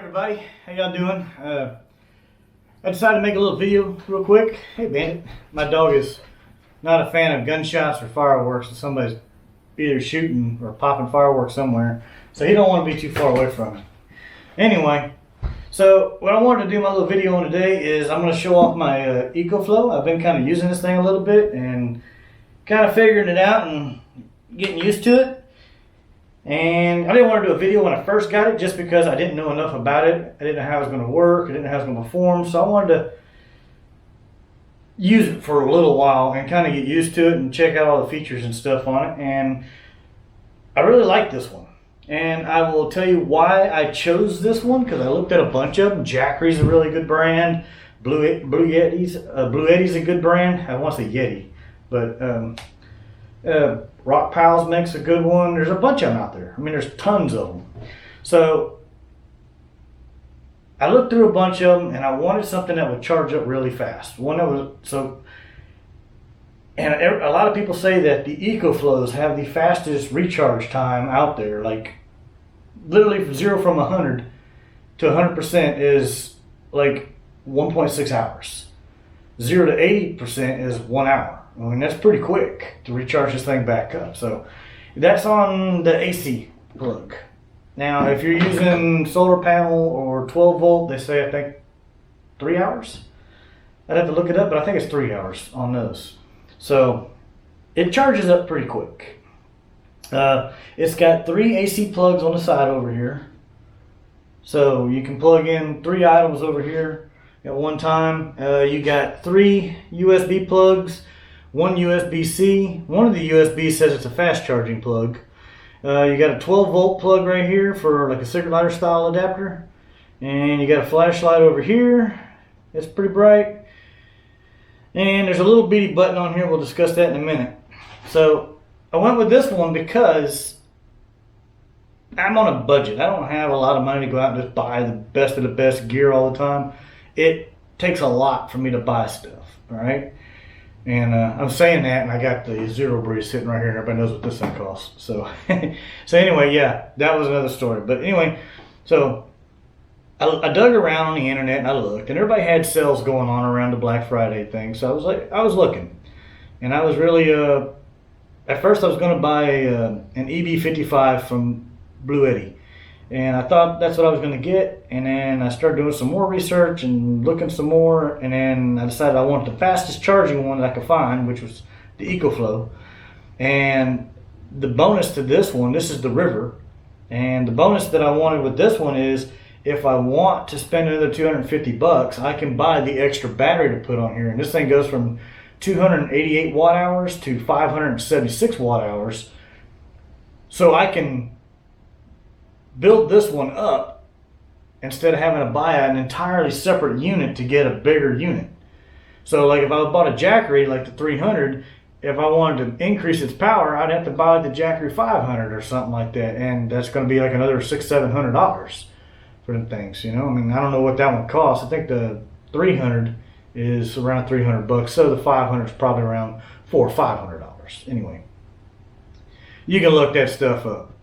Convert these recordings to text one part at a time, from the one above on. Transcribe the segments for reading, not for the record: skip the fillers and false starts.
everybody, how y'all doing? I decided to make a little video real quick. Hey Bandit, my dog is not a fan of gunshots or fireworks, and somebody's either shooting or popping fireworks somewhere, so he don't want to be too far away from it. Anyway, so what I wanted to do my little video on today is I'm going to show off my EcoFlow. I've been kind of using this thing a little bit and kind of figuring it out and getting used to it. And I didn't want to do a video when I first got it just because I didn't know enough about it. I didn't know how it was going to work. I didn't know how it was going to perform. So I wanted to use it for a little while and kind of get used to it and check out all the features and stuff on it. And I really like this one. And I will tell you why I chose this one, because I looked at a bunch of them. Jackery's a really good brand. Blue Yeti's a good brand. I want to say Yeti, but Rock Pals makes a good one. There's a bunch of them out there. I mean, there's tons of them. So I looked through a bunch of them, and I wanted something that would charge up really fast. One that was and a lot of people say that the EcoFlows have the fastest recharge time out there. Like literally from 0 from 100 to 100% is like 1.6 hours. 0 to 80% is 1 hour. I mean, that's pretty quick to recharge this thing back up. So that's on the AC plug. Now, if you're using solar panel or 12 volt, they say, I think 3 hours. I'd have to look it up, but I think it's 3 hours on those. So it charges up pretty quick. It's got 3 AC plugs on the side over here. So you can plug in 3 items over here at one time. You got 3 USB plugs. 1 USB-C. One of the USB says it's a fast charging plug. You got a 12 volt plug right here for like a cigarette lighter style adapter. And you got a flashlight over here. It's pretty bright. And there's a little bitty button on here. We'll discuss that in a minute. So I went with this one because I'm on a budget. I don't have a lot of money to go out and just buy the best of the best gear all the time. It takes a lot for me to buy stuff. All right. And I'm saying that, and I got the Zero Breeze sitting right here, and everybody knows what this thing costs. So, so anyway, yeah, that was another story. But anyway, so I dug around on the internet and I looked, and everybody had sales going on around the Black Friday thing. So I was looking, and I was really at first I was going to buy an EB55 from Blue Yeti. And I thought that's what I was going to get, and then I started doing some more research and looking some more, and then I decided I wanted the fastest charging one that I could find, which was the EcoFlow. And the bonus to this one, this is the River, and the bonus that I wanted with this one is if I want to spend another 250 bucks, I can buy the extra battery to put on here. And this thing goes from 288 watt hours to 576 watt hours. So I can build this one up instead of having to buy an entirely separate unit to get a bigger unit. So like if I bought a Jackery like the 300, if I wanted to increase its power, I'd have to buy the Jackery 500 or something like that, and that's going to be like another $600-700 for them things, you know. I mean, I don't know what that one costs. I think the 300 is around 300 bucks, so the 500 is probably around $400 or $500. Anyway, you can look that stuff up.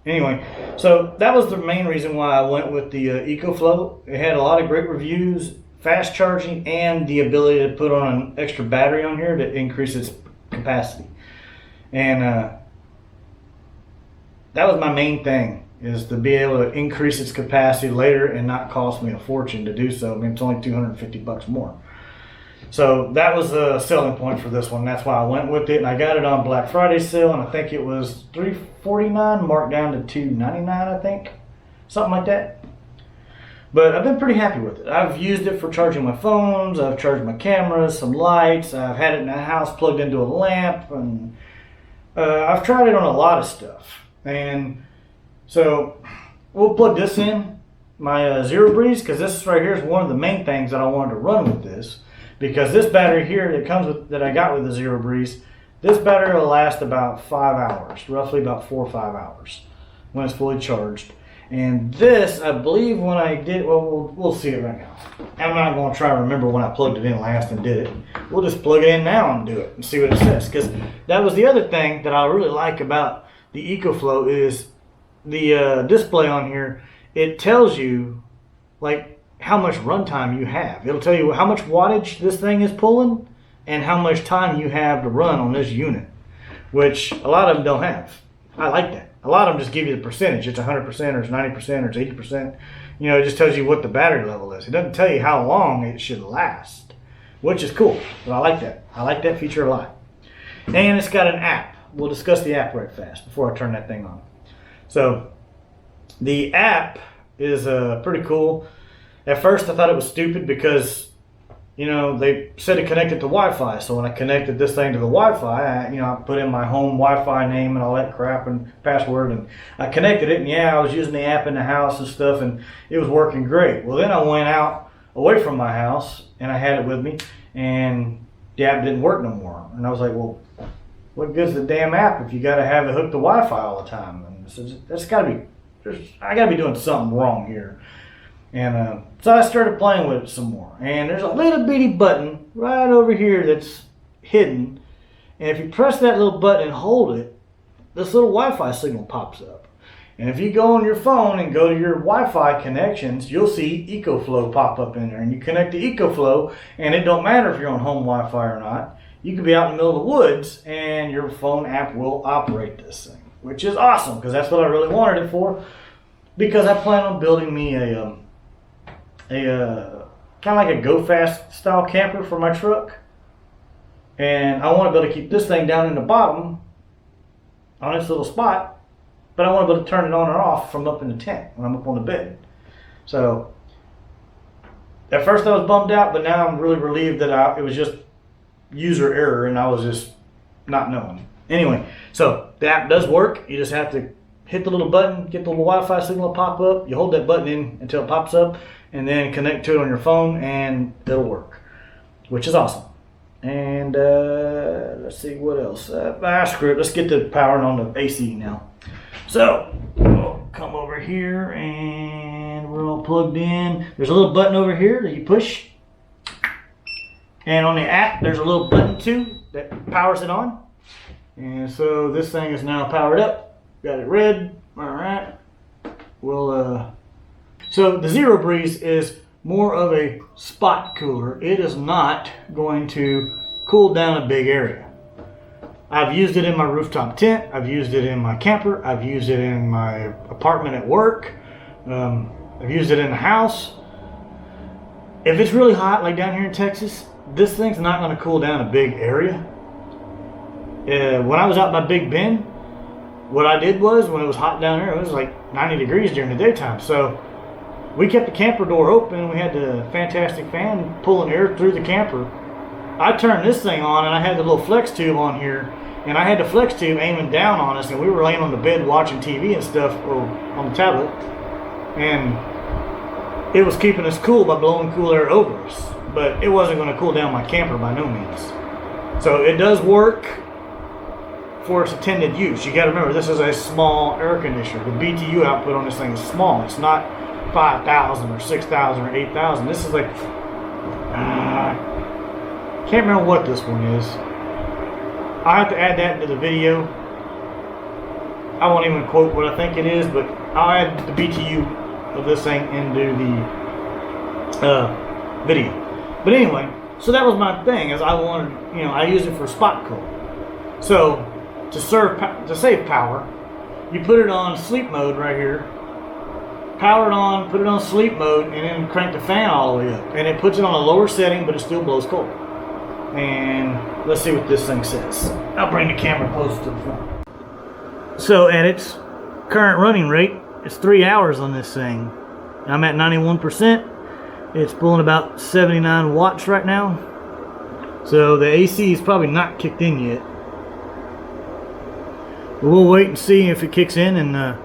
Anyway, so that was the main reason why I went with the EcoFlow. It had a lot of great reviews, fast charging, and the ability to put on an extra battery on here to increase its capacity. And that was my main thing, is to be able to increase its capacity later and not cost me a fortune to do so. I mean, it's only 250 bucks more. So that was a selling point for this one. That's why I went with it, and I got it on Black Friday sale, and I think it was $349 marked down to $299, I think, something like that. But I've been pretty happy with it. I've used it for charging my phones. I've charged my cameras, some lights. I've had it in the house plugged into a lamp, and I've tried it on a lot of stuff. And so we'll plug this in, my Zero Breeze, because this right here is one of the main things that I wanted to run with this. Because this battery here that comes with, that I got with the Zero Breeze, this battery will last about 5 hours, roughly about 4 or 5 hours when it's fully charged. And this, I believe when I did, well, we'll see it right now. I'm not going to try to remember when I plugged it in last and did it. We'll just plug it in now and do it and see what it says. Because that was the other thing that I really like about the EcoFlow is the display on here. It tells you like how much runtime you have. It'll tell you how much wattage this thing is pulling and how much time you have to run on this unit, which a lot of them don't have. I like that. A lot of them just give you the percentage. It's 100% or it's 90% or it's 80%. You know, it just tells you what the battery level is. It doesn't tell you how long it should last, which is cool. But I like that. I like that feature a lot. And it's got an app. We'll discuss the app right fast before I turn that thing on. So the app is pretty cool. At first I thought it was stupid because, you know, they said it connected to Wi-Fi. So when I connected this thing to the Wi-Fi, I put in my home Wi-Fi name and all that crap and password, and I connected it. And yeah, I was using the app in the house and stuff, and it was working great. Well, then I went out away from my house and I had it with me, and the app didn't work no more. And I was like, well, what good's the damn app if you got to have it hooked to Wi-Fi all the time? And so that's got to be, I got to be doing something wrong here. And so I started playing with it some more. And there's a little bitty button right over here that's hidden. And if you press that little button and hold it, this little Wi-Fi signal pops up. And if you go on your phone and go to your Wi-Fi connections, you'll see EcoFlow pop up in there. And you connect to EcoFlow, and it don't matter if you're on home Wi-Fi or not. You could be out in the middle of the woods, and your phone app will operate this thing, which is awesome, because that's what I really wanted it for. Because I plan on building me a kind of like a go fast style camper for my truck, and I want to be able to keep this thing down in the bottom on this little spot, but I want to be able to turn it on or off from up in the tent when I'm up on the bed. So at first I was bummed out, but now I'm really relieved that it was just user error and I was just not knowing. Anyway, so the app does work. You just have to hit the little button, get the little Wi-Fi signal to pop up. You hold that button in until it pops up, and then connect to it on your phone, and it'll work, which is awesome. And let's see what else. Screw it. Let's get the powering on the AC now. So we'll come over here, and we're all plugged in. There's a little button over here that you push, and on the app there's a little button too that powers it on. And so this thing is now powered up. Got it red. All right. So the Zero Breeze is more of a spot cooler. It is not going to cool down a big area. I've used it in my rooftop tent. I've used it in my camper. I've used it in my apartment at work. I've used it in the house. If it's really hot, like down here in Texas, this thing's not going to cool down a big area. When I was out by Big Bend, what I did was, when it was hot down there, it was like 90 degrees during the daytime. So we kept the camper door open. We had the fantastic fan pulling air through the camper. I turned this thing on, and I had the little flex tube on here, and I had the flex tube aiming down on us, and we were laying on the bed watching TV and stuff, or on the tablet, and it was keeping us cool by blowing cool air over us. But it wasn't going to cool down my camper by no means. So it does work for its intended use. You got to remember, this is a small air conditioner. The BTU output on this thing is small. It's not 5,000 or 6,000 or 8,000. This is like, can't remember what this one is. I have to add that into the video. I won't even quote what I think it is, but I'll add the BTU of this thing into the video. But anyway, so that was my thing, is I wanted, I use it for spot cool. So to save power, you put it on sleep mode right here. Power it on, put it on sleep mode, and then crank the fan all the way up. And it puts it on a lower setting, but it still blows cold. And let's see what this thing says. I'll bring the camera close to the front. So at its current running rate, it's 3 hours on this thing. I'm at 91%. It's pulling about 79 watts right now. So the AC is probably not kicked in yet. But we'll wait and see if it kicks in and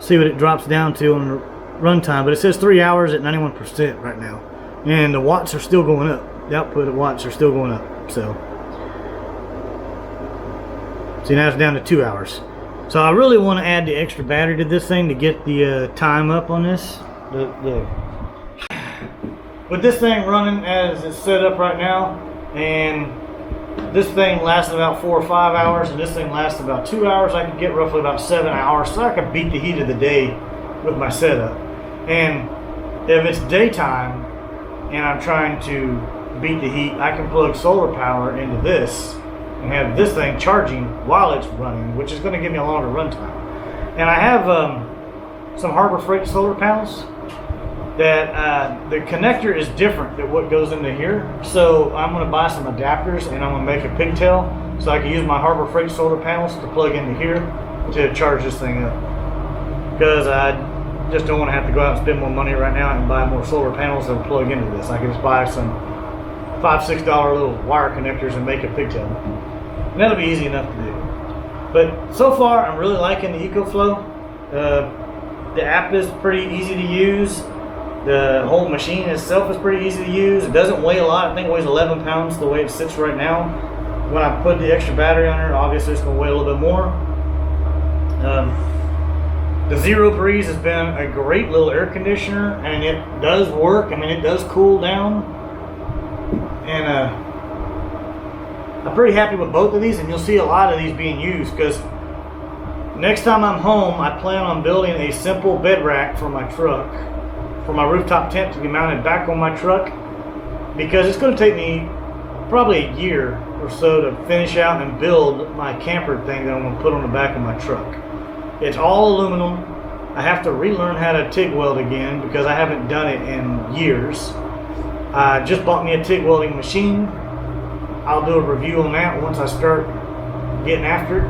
see what it drops down to on the runtime. But it says 3 hours at 91% right now. And the watts are still going up. The output of watts are still going up. So see, now it's down to 2 hours. So I really want to add the extra battery to this thing to get the time up on this. With this thing running as it's set up right now, and this thing lasts about 4 or 5 hours, and this thing lasts about 2 hours, I could get roughly about 7 hours, so I could beat the heat of the day with my setup. And if it's daytime and I'm trying to beat the heat, I can plug solar power into this and have this thing charging while it's running, which is going to give me a longer run time. And I have some Harbor Freight solar panels that the connector is different than what goes into here. So I'm going to buy some adapters and I'm going to make a pigtail so I can use my Harbor Freight solar panels to plug into here to charge this thing up. Because I just don't want to have to go out and spend more money right now and buy more solar panels and plug into this. I can just buy some $5-6 little wire connectors and make a pigtail. And that'll be easy enough to do. But so far, I'm really liking the EcoFlow. The app is pretty easy to use. The whole machine itself is pretty easy to use. It doesn't weigh a lot. I think it weighs 11 pounds the way it sits right now. When I put the extra battery on it, obviously it's going to weigh a little bit more. The Zero Breeze has been a great little air conditioner, and it does work. I mean, it does cool down. And I'm pretty happy with both of these, and you'll see a lot of these being used because next time I'm home, I plan on building a simple bed rack for my truck, for my rooftop tent to be mounted back on my truck, because it's going to take me probably a year or so to finish out and build my camper thing that I'm going to put on the back of my truck. It's all aluminum. I have to relearn how to TIG weld again because I haven't done it in years. I just bought me a TIG welding machine. I'll do a review on that once I start getting after it.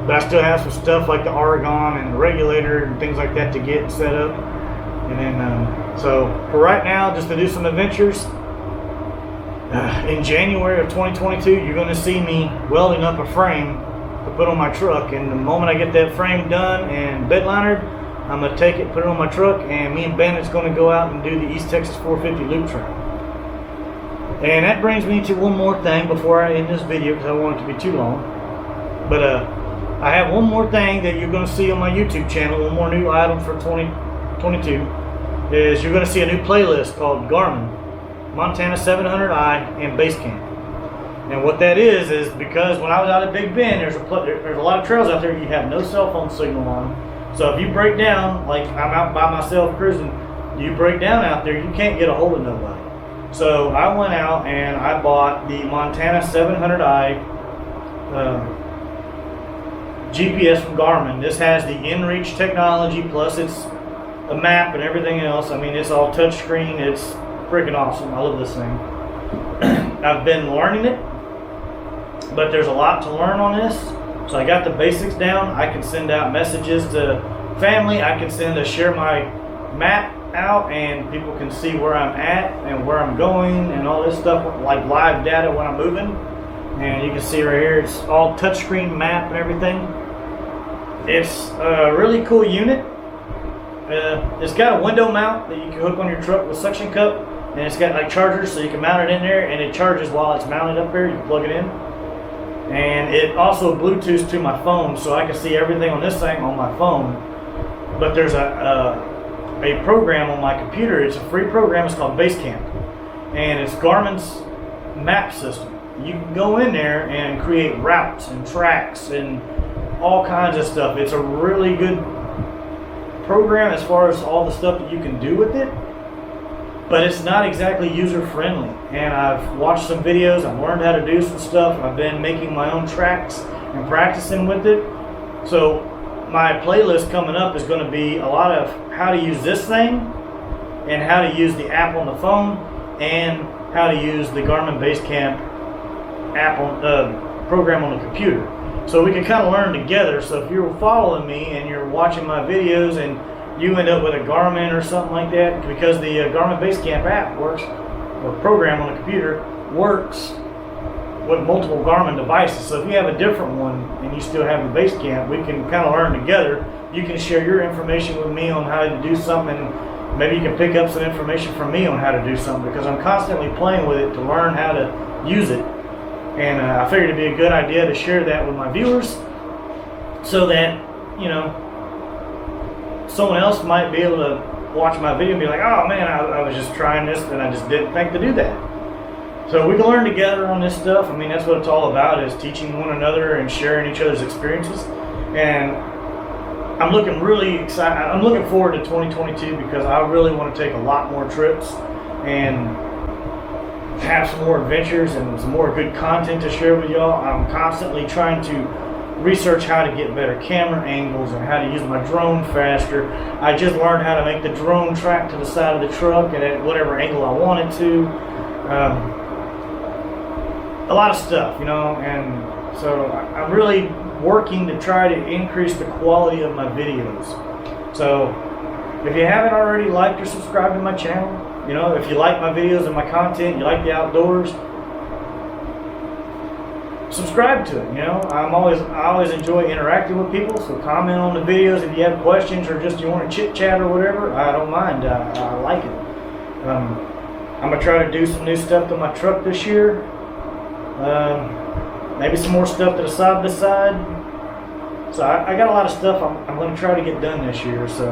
But I still have some stuff like the argon and the regulator and things like that to get set up. And then, so for right now, just to do some adventures, in January of 2022, you're going to see me welding up a frame to put on my truck. And the moment I get that frame done and bed linered, I'm going to take it, put it on my truck, and me and Bennett's going to go out and do the East Texas 450 loop trail. And that brings me to one more thing before I end this video because I don't want it to be too long. But I have one more thing that you're going to see on my YouTube channel, one more new item for 2022, is you're going to see a new playlist called Garmin, Montana 700i, and Basecamp. And what that is because when I was out at Big Bend, there's a lot of trails out there you have no cell phone signal on. So if you break down, like I'm out by myself cruising, you break down out there, you can't get a hold of nobody. So I went out and I bought the Montana 700i GPS from Garmin. This has the inReach technology, plus it's a map and everything else. I mean, it's all touchscreen. It's freaking awesome. I love this thing. I've been learning it, but there's a lot to learn on this. So I got the basics down. I can send out messages to family. I can share my map out, and people can see where I'm at and where I'm going and all this stuff, like live data when I'm moving. And you can see right here, it's all touchscreen map and everything. It's a really cool unit. It's got a window mount that you can hook on your truck with suction cup, and it's got like chargers so you can mount it in there, and it charges while it's mounted up there. You can plug it in, and it also Bluetooths to my phone, so I can see everything on this thing on my phone. But there's a program on my computer. It's a free program. It's called Basecamp, and it's Garmin's map system. You can go in there and create routes and tracks and all kinds of stuff. It's a really good program as far as all the stuff that you can do with it, but it's not exactly user friendly. And I've watched some videos, I've learned how to do some stuff, I've been making my own tracks and practicing with it. So my playlist coming up is going to be a lot of how to use this thing and how to use the app on the phone and how to use the Garmin Basecamp app on program on the computer. So we can kind of learn together. So if you're following me and you're watching my videos and you end up with a Garmin or something like that, because the Garmin Basecamp app works, or program on the computer works with multiple Garmin devices. So if you have a different one and you still have the Basecamp, we can kind of learn together. You can share your information with me on how to do something. Maybe you can pick up some information from me on how to do something, because I'm constantly playing with it to learn how to use it. And I figured it'd be a good idea to share that with my viewers so that, you know, someone else might be able to watch my video and be like, oh man, I was just trying this and I just didn't think to do that. So we can learn together on this stuff. I mean, that's what it's all about, is teaching one another and sharing each other's experiences. And I'm looking really excited. I'm looking forward to 2022 because I really want to take a lot more trips and have some more adventures and some more good content to share with y'all. I'm constantly trying to research how to get better camera angles and how to use my drone faster. I just learned how to make the drone track to the side of the truck and at whatever angle I want it to. A lot of stuff, you know, and so I'm really working to try to increase the quality of my videos. So if you haven't already liked or subscribed to my channel, you know, if you like my videos and my content, you like the outdoors, subscribe to it. You know, I always enjoy interacting with people, so comment on the videos if you have questions or just you want to chit chat or whatever. I don't mind. I like it. I'm gonna try to do some new stuff to my truck this year. Maybe some more stuff to the side by side. So I got a lot of stuff I'm going to try to get done this year. So,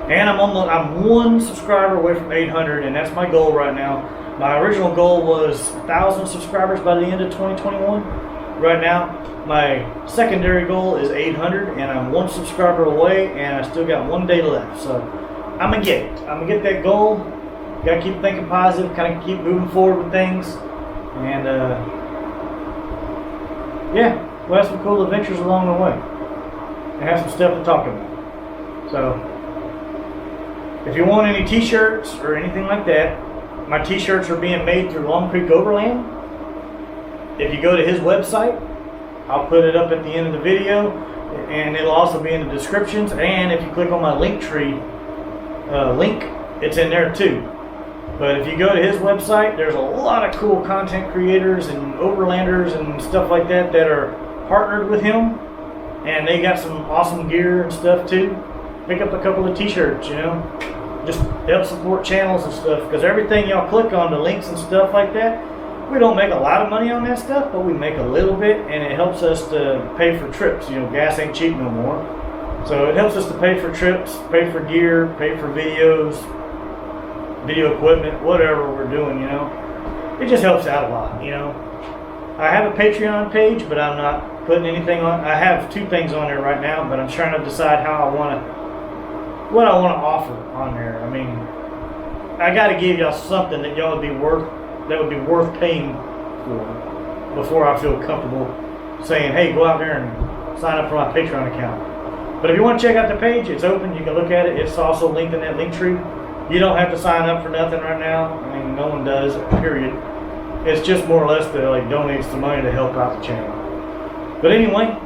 and I'm one subscriber away from 800, and that's my goal right now. My original goal was 1,000 subscribers by the end of 2021. Right now, my secondary goal is 800, and I'm one subscriber away, and I still got 1 day left. So I'm gonna get it. I'm gonna get that goal. Got to keep thinking positive, kind of keep moving forward with things, and yeah, we'll have some cool adventures along the way and have some stuff to talk about. So if you want any t-shirts or anything like that, my t-shirts are being made through Long Creek Overland. If you go to his website, I'll put it up at the end of the video, and it'll also be in the descriptions, and if you click on my Linktree link, it's in there too. But if you go to his website, there's a lot of cool content creators and overlanders and stuff like that that are partnered with him, and they got some awesome gear and stuff too. Pick up a couple of t-shirts, you know, just help support channels and stuff, because everything y'all click on, the links and stuff like that, we don't make a lot of money on that stuff, but we make a little bit, and it helps us to pay for trips. You know, gas ain't cheap no more, so it helps us to pay for trips, pay for gear, pay for videos, video equipment, whatever we're doing, you know. It just helps out a lot, you know. I have a Patreon page, but I'm not putting anything on. I have 2 things on there right now, but I'm trying to decide what I want to offer on there. I mean, I got to give y'all something that y'all would be worth paying for before I feel comfortable saying, hey, go out there and sign up for my Patreon account. But if you want to check out the page, it's open. You can look at it. It's also linked in that link tree. You don't have to sign up for nothing right now. I mean, no one does, period. It's just more or less to like donate some money to help out the channel. But anyway,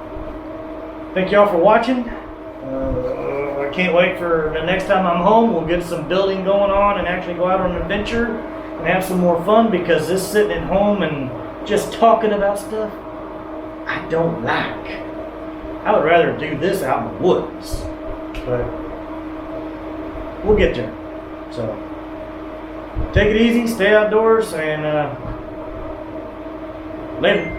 thank y'all for watching. I can't wait for the next time I'm home. We'll get some building going on and actually go out on an adventure and have some more fun, because this sitting at home and just talking about stuff, I don't like. I would rather do this out in the woods. But we'll get there. So take it easy, stay outdoors, and later.